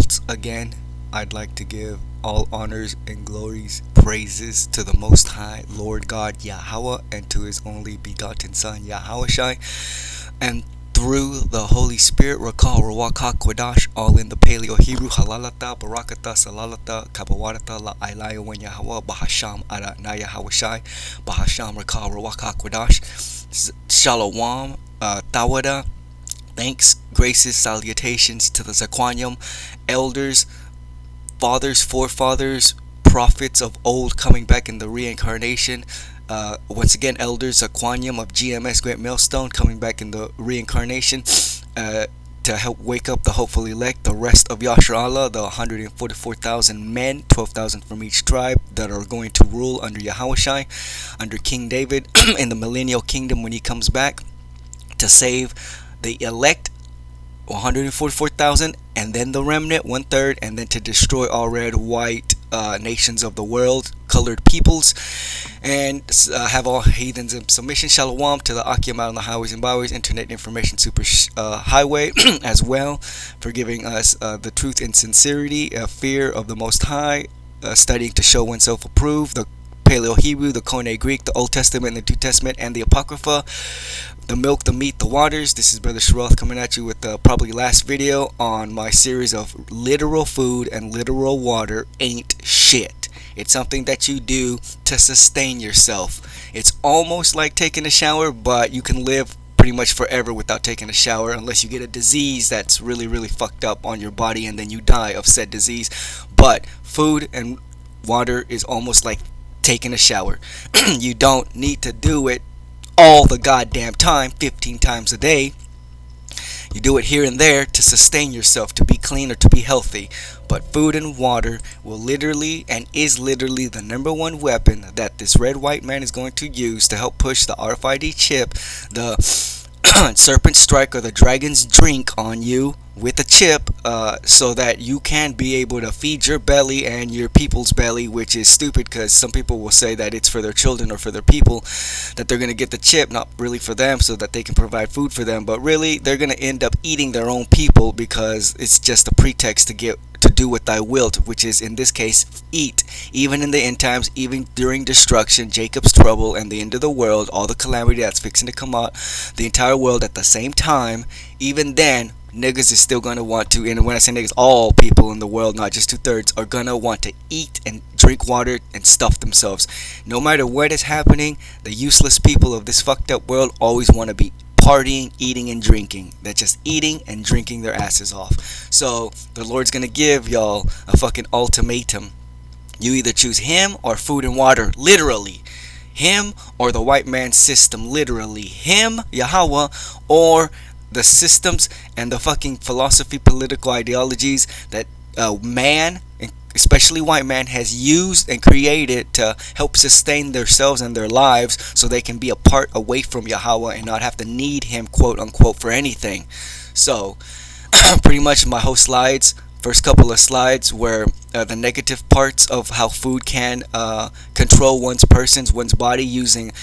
once again, I'd like to give all honors and glories, praises to the Most High, Lord God Yahweh, and to His only begotten Son, YaHaWaSHI, and through the Holy Spirit, Rakal, Rawak, HaKwadash, all in the Paleo Hebrew, Halalata, Barakata, Salalata, Kabawarata, La Ilaya, Wen Yahweh, Bahasham, Ara, Na YaHaWaSHI, Bahasham, Rakal, Rawak, HaKwadash, Shalom, Tawada. Thanks, graces, salutations to the Zaquanium, elders, fathers, forefathers, prophets of old coming back in the reincarnation. Once again, elders, Zaquanium of GMS Great Millstone coming back in the reincarnation to help wake up the hopeful elect, the rest of Yasher Allah, the 144,000 men, 12,000 from each tribe that are going to rule under YaHaWaSHI, under King David in the millennial kingdom when he comes back to save the elect 144,000, and then the remnant 1/3, and then to destroy all red, white nations of the world, colored peoples, and have all heathens in submission. Shalom to the Akim out on the highways and byways, internet information super highway as well, for giving us the truth and sincerity, fear of the Most High, studying to show oneself approved, the Paleo Hebrew, the Koine Greek, the Old Testament, the New Testament, and the Apocrypha, the milk, the meat, the waters. This is Brother Sharoth coming at you with the probably last video on my series of literal food and literal water ain't shit. It's something that you do to sustain yourself. It's almost like taking a shower, but you can live pretty much forever without taking a shower unless you get a disease that's really, really fucked up on your body and then you die of said disease. But food and water is almost like taking a shower. You don't need to do it all the goddamn time, 15 times a day. You do it here and there to sustain yourself, to be clean or to be healthy. But food and water will literally and is literally the number one weapon that this red white man is going to use to help push the RFID chip, the serpent strike or the dragon's drink on you with a chip, so that you can be able to feed your belly and your people's belly, which is stupid because some people will say that it's for their children or for their people, that they're going to get the chip, not really for them, so that they can provide food for them, but really they're going to end up eating their own people because it's just a pretext to do what thy wilt, which is in this case eat. Even in the end times, even during destruction, Jacob's trouble, and the end of the world, all the calamity that's fixing to come out, the entire world at the same time, even then niggas is still gonna want to, and when I say niggas, all people in the world, not just 2/3, are gonna want to eat and drink water and stuff themselves. No matter what is happening, the useless people of this fucked up world always want to be partying, eating, and drinking. They're just eating and drinking their asses off. So the Lord's gonna give y'all a fucking ultimatum. You either choose him or food and water, literally. Him or the white man's system, literally. Him, Yahweh, or the systems and the fucking philosophy, political ideologies that man, especially white man, has used and created to help sustain themselves and their lives, so they can be apart away from Yahweh and not have to need him, quote unquote, for anything. So pretty much my whole slides, first couple of slides, were the negative parts of how food can control one's body, using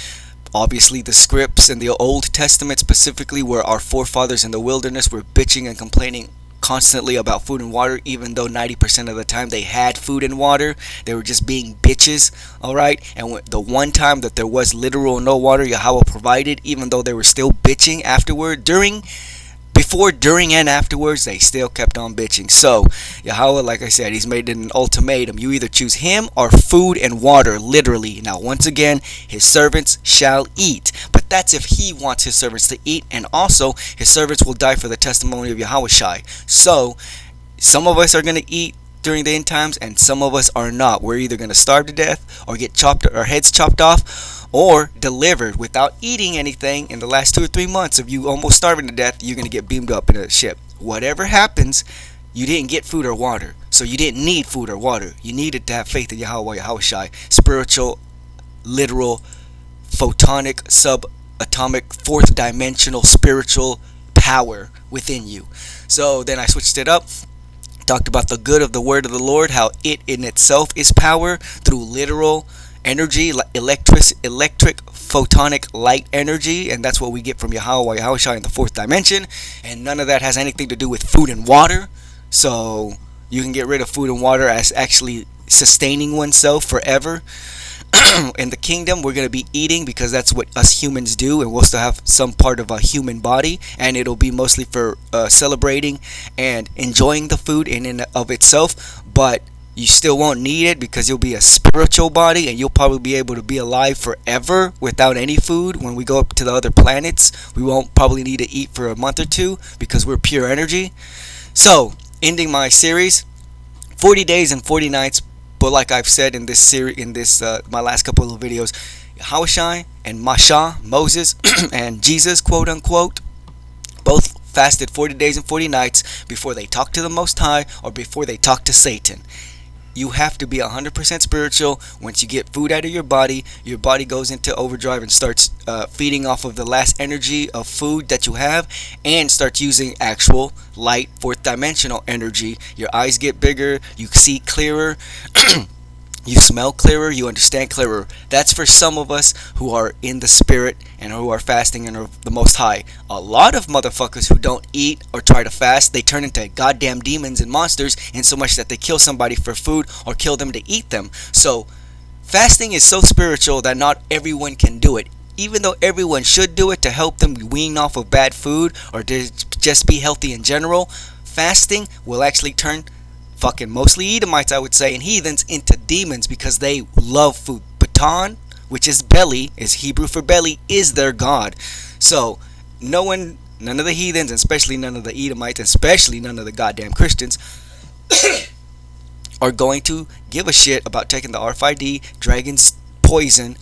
obviously the scripts in the Old Testament specifically, where our forefathers in the wilderness were bitching and complaining constantly about food and water, even though 90% of the time they had food and water. They were just being bitches, alright? And the one time that there was literal no water, Yahweh provided, even though they were still bitching afterward. Before, during, and afterwards, they still kept on bitching. So Yahweh, like I said, he's made it an ultimatum. You either choose him or food and water, literally. Now once again, his servants shall eat, but that's if he wants his servants to eat, and also his servants will die for the testimony of YaHaWaSHI. So some of us are going to eat during the end times, and some of us are not. We're either going to starve to death or get our heads chopped off, or delivered without eating anything. In the last 2 or 3 months of you almost starving to death, you're going to get beamed up in a ship. Whatever happens, you didn't get food or water, so you didn't need food or water. You needed to have faith in Yahweh, YaHaWaSHI, spiritual, literal, photonic, subatomic, fourth dimensional spiritual power within you. So then I switched it up, talked about the good of the word of the Lord, how it in itself is power through literal energy, electric photonic light energy, and that's what we get from Yahweh, YaHaWaSHI in the fourth dimension. And none of that has anything to do with food and water. So You can get rid of food and water as actually sustaining oneself forever. In the kingdom, we're going to be eating because that's what us humans do, and we'll still have some part of a human body, and it'll be mostly for celebrating and enjoying the food in and of itself. But you still won't need it because you'll be a spiritual body, and you'll probably be able to be alive forever without any food. When we go up to the other planets, we won't probably need to eat for a month or two because we're pure energy. So, ending my series, 40 days and 40 nights. But like I've said in this series, in this my last couple of videos, YaHaWaSHI and Masha, Moses, and Jesus, quote unquote, both fasted 40 days and 40 nights before they talked to the Most High or before they talked to Satan. You have to be 100% spiritual. Once you get food out of your body goes into overdrive and starts feeding off of the last energy of food that you have, and starts using actual light, fourth dimensional energy. Your eyes get bigger, you see clearer, you smell clearer, you understand clearer. That's for some of us who are in the spirit and who are fasting and are the Most High. A lot of motherfuckers who don't eat or try to fast, they turn into goddamn demons and monsters, in so much that they kill somebody for food or kill them to eat them. So fasting is so spiritual that not everyone can do it. Even though everyone should do it to help them wean off of bad food or to just be healthy in general, fasting will actually turn fucking mostly Edomites, I would say, and heathens into demons because they love food. Baton, which is belly, is Hebrew for belly, is their god. So none of the heathens, and especially none of the Edomites, and especially none of the goddamn Christians are going to give a shit about taking the RFID dragon's poison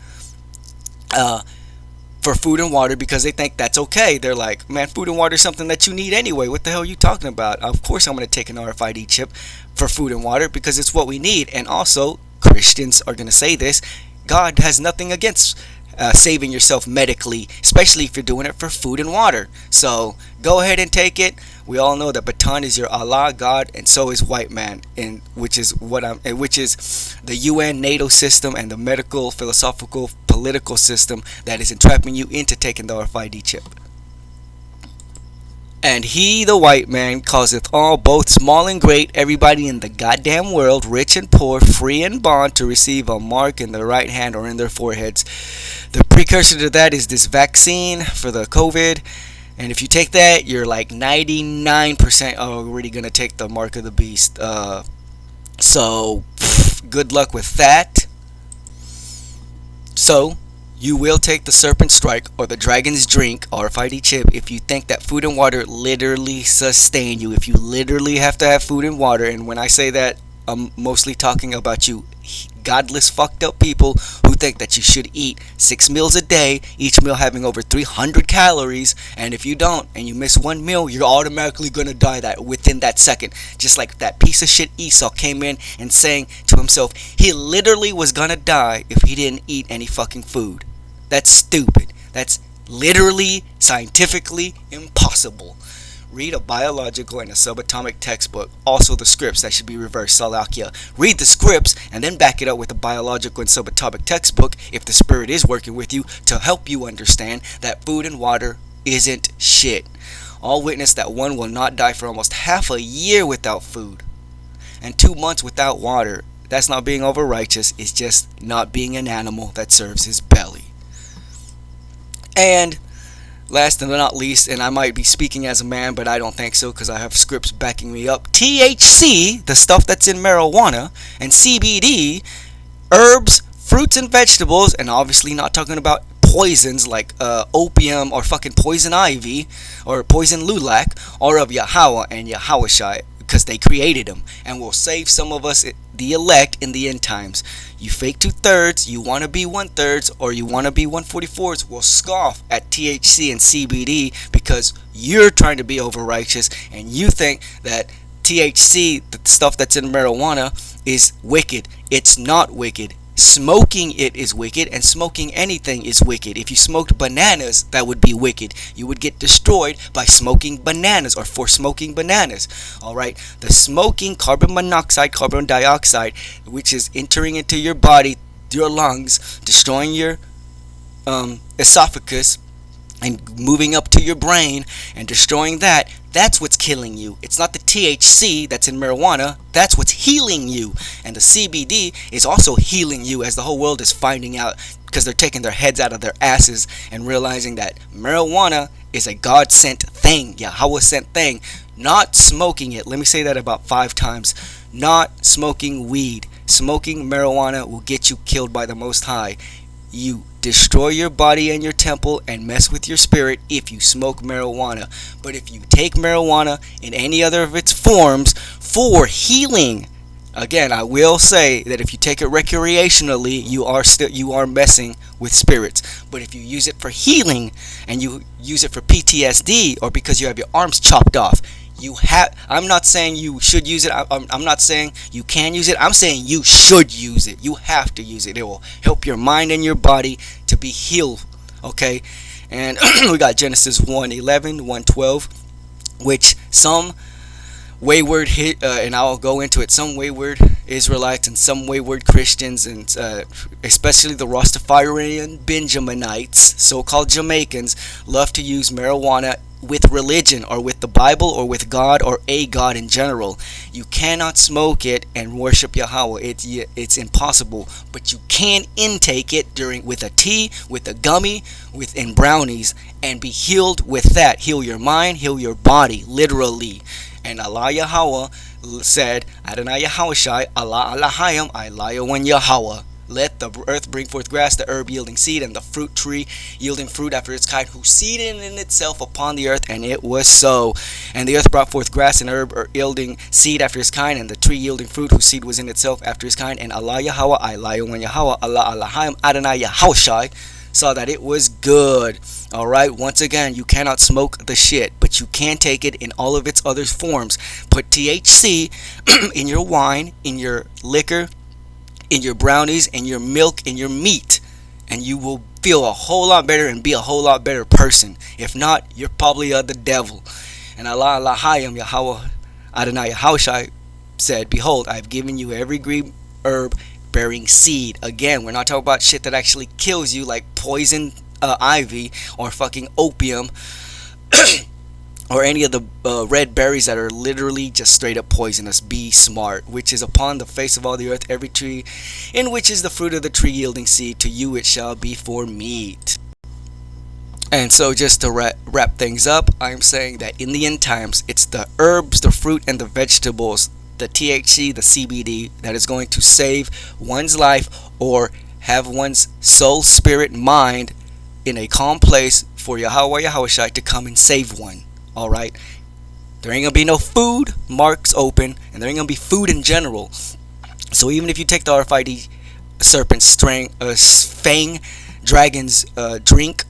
for food and water because they think that's okay. They're like, man, food and water is something that you need anyway. What the hell are you talking about? Of course I'm going to take an RFID chip for food and water because it's what we need. And also, Christians are going to say this, God has nothing against saving yourself medically, especially if you're doing it for food and water. So go ahead and take it. We all know that Baton is your Allah, God, and so is white man, and which is the UN, NATO system, and the medical, philosophical, political system that is entrapping you into taking the RFID chip. And he, the white man, causeth all, both small and great, everybody in the goddamn world, rich and poor, free and bond, to receive a mark in their right hand or in their foreheads. The precursor to that is this vaccine for the COVID. And if you take that, you're like 99% already going to take the mark of the beast. So, good luck with that. So, you will take the serpent strike or the dragon's drink, RFID chip, if you think that food and water literally sustain you. If you literally have to have food and water. And when I say that, I'm mostly talking about you godless, fucked up people who think that you should eat 6 meals a day, each meal having over 300 calories, and if you don't and you miss one meal, you're automatically gonna die that within that second. Just like that piece of shit Esau came in and saying to himself he literally was gonna die if he didn't eat any fucking food. That's stupid. That's literally scientifically impossible. Read a biological and a subatomic textbook. Also the scripts, that should be reversed, Salakia. Read the scripts and then back it up with a biological and subatomic textbook if the spirit is working with you to help you understand that food and water isn't shit. All witness that one will not die for almost half a year without food and 2 months without water. That's not being over righteous, it's just not being an animal that serves his belly. And last and not least, and I might be speaking as a man, but I don't think so because I have scripts backing me up. THC, the stuff that's in marijuana, and CBD, herbs, fruits and vegetables, and obviously not talking about poisons like opium or fucking poison ivy or poison lulac, or of Yahweh and YaHaWaSHI, because they created them and will save some of us, the elect, in the end times. You fake 2/3, you want to be 1/3, or you want to be 1/44s will scoff at THC and CBD because you're trying to be over righteous and you think that THC, the stuff that's in marijuana, is wicked. It's not wicked. Smoking it is wicked, and smoking anything is wicked. If you smoked bananas, that would be wicked. You would get destroyed by smoking bananas or for smoking bananas. Alright, the smoking carbon monoxide, carbon dioxide, which is entering into your body, your lungs, destroying your esophagus, and moving up to your brain and destroying that. That's what's killing you. It's not the THC that's in marijuana. That's what's healing you. And the CBD is also healing you, as the whole world is finding out, because they're taking their heads out of their asses and realizing that marijuana is a God sent thing, Yahweh sent thing. Not smoking it. Let me say that about 5 times. Not smoking weed. Smoking marijuana will get you killed by the Most High. You destroy your body and your temple and mess with your spirit if you smoke marijuana. But if you take marijuana in any other of its forms for healing, again, I will say that if you take it recreationally, you are messing with spirits. But if you use it for healing and you use it for PTSD, or because you have your arms chopped off, I'm not saying you should use it. I'm not saying you can use it. I'm saying you should use it. You have to use it. It will help your mind and your body to be healed. Okay? And we got Genesis 1:11, 1:12, which some wayward and I'll go into it, some wayward Israelites and some wayward Christians, and especially the Rastafarian Benjaminites, so-called Jamaicans, love to use marijuana with religion or with the Bible or with God or a God in general. You cannot smoke it and worship Yahweh. It's impossible. But you can intake it with a tea, with a gummy, in brownies, and be healed with that. Heal your mind, heal your body, literally. And Allah Yahweh said, Adonai YaHaWaSHI, Allah Allahayim, Ilayawan Yahweh. Let the earth bring forth grass, the herb yielding seed, and the fruit tree yielding fruit after its kind, whose seed in itself upon the earth, and it was so. And the earth brought forth grass and herb yielding seed after its kind, and the tree yielding fruit, whose seed was in itself after its kind. And Allah Yahweh, Ilayawan Yahweh, Allah Allahayim, Adonai YaHaWaSHI, saw that it was good. Alright, once again, you cannot smoke the shit, but you can take it in all of its other forms. Put THC in your wine, in your liquor, in your brownies, in your milk, in your meat, and you will feel a whole lot better and be a whole lot better person. If not, you're probably the devil. And Allah Allahayim, Yahweh Adonai YaHaWaSHI said, Behold, I have given you every green herb bearing seed. Again, we're not talking about shit that actually kills you, like poison ivy or fucking opium or any of the red berries that are literally just straight up poisonous. Be smart. Which is upon the face of all the earth every tree in which is the fruit of the tree yielding seed, to you it shall be for meat. And so just to wrap things up, I'm saying that in the end times, it's the herbs, the fruit, and the vegetables, the THC, the CBD, that is going to save one's life or have one's soul, spirit, mind in a calm place for Yahweh YaHaWaSHI to come and save one. Alright? There ain't gonna be no food marks open, and there ain't gonna be food in general. So even if you take the RFID serpent's fang dragon's drink,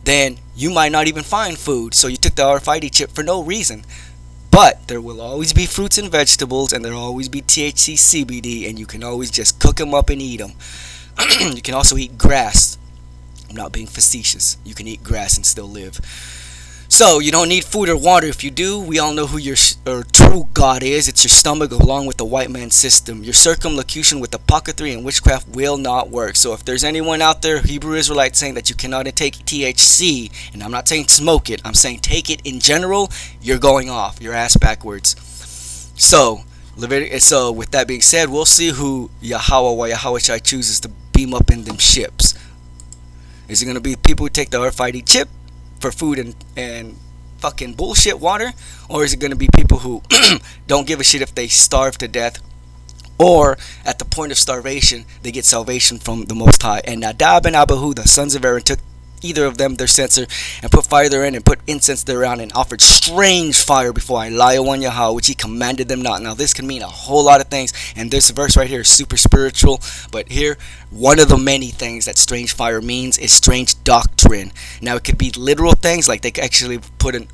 then you might not even find food. So you took the RFID chip for no reason. But there will always be fruits and vegetables, and there will always be THC, CBD, and you can always just cook them up and eat them. You can also eat grass. I'm not being facetious. You can eat grass and still live. So you don't need food or water. If you do, we all know who your true God is. It's your stomach, along with the white man system. Your circumlocution with apothecary and witchcraft will not work. So if there's anyone out there, Hebrew Israelite, saying that you cannot take THC, and I'm not saying smoke it, I'm saying take it in general, you're going off your ass backwards. So with that being said, we'll see who Yahweh YaHaWaSHI chooses to beam up in them ships. Is it going to be people who take the RFID chip for food and fucking bullshit water? Or is it going to be people who don't give a shit if they starve to death, or at the point of starvation they get salvation from the Most High? And Nadab and Abihu, the sons of Aaron, took either of them their censer and put fire therein and put incense thereon and offered strange fire before Ilayawan Yahweh, which he commanded them not. Now this can mean a whole lot of things, and this verse right here is super spiritual, but here, one of the many things that strange fire means is strange doctrine. Now it could be literal things, like they could actually put in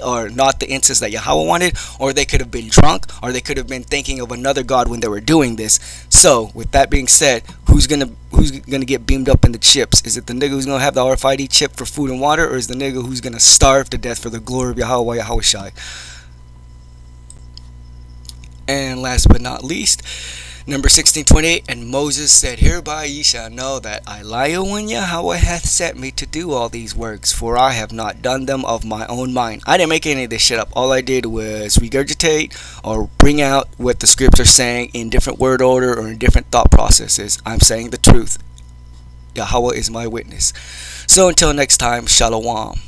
or not the incense that Yahweh wanted, or they could have been drunk, or they could have been thinking of another god when they were doing this. So with that being said, who's gonna get beamed up in the chips? Is it the nigga who's gonna have the RFID chip for food and water, or is the nigga who's gonna starve to death for the glory of Yahweh YaHaWaSHI? And last but not least, Number 16:28, and Moses said, Hereby ye shall know that I lie when Yahweh hath sent me to do all these works, for I have not done them of my own mind. I didn't make any of this shit up. All I did was regurgitate or bring out what the scripts are saying in different word order or in different thought processes. I'm saying the truth. Yahweh is my witness. So until next time, Shalom.